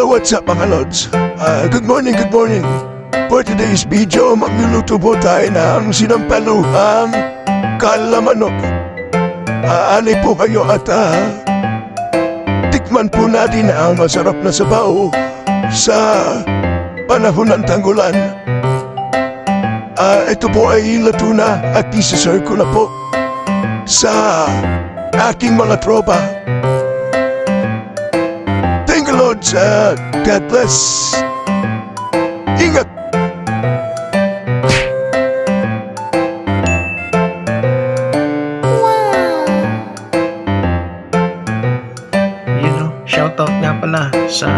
Hello, what's up mga lods? Good morning, good morning. For today's video, magluluto po tayo ng sinampaluhang kalamanok. Aanay po kayo at tikman po natin ang masarap na sabaw sa panahon ng tanggulan. Ito po ay luto na at isi-serve ko na po sa aking mga tropa. Thank you, Lord. God bless. Ingat. Shoutout nga pala sa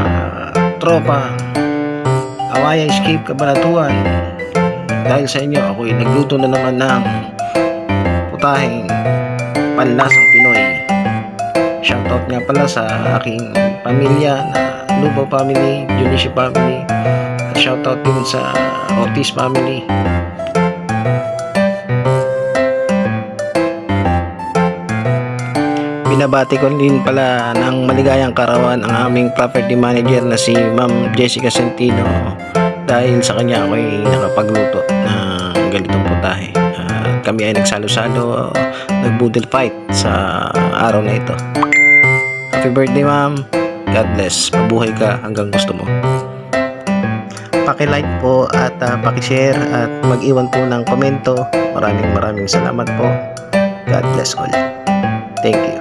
tropa Awaya Escape Cabanatuan. Dahil sa inyo, ako'y nagluto na naman ng putaheng panlasang Pinoy. Shoutout nga pala sa aking pamilya na Lubo family, Junishi family, at shoutout din sa Ortiz family. Binabati ko din pala ng maligayang karawan ang aming property manager na si Ma'am Jessica Centino, dahil sa kanya ako'y nakapagluto ng ganitong putahe. Kami ay nagsalo-salo, nag-boodle fight sa araw na ito. Happy birthday, Ma'am. God bless. Mabuhay ka hanggang gusto mo. Paki-like po at paki-share at mag-iwan po ng komento. Maraming salamat po. God bless all. Thank you.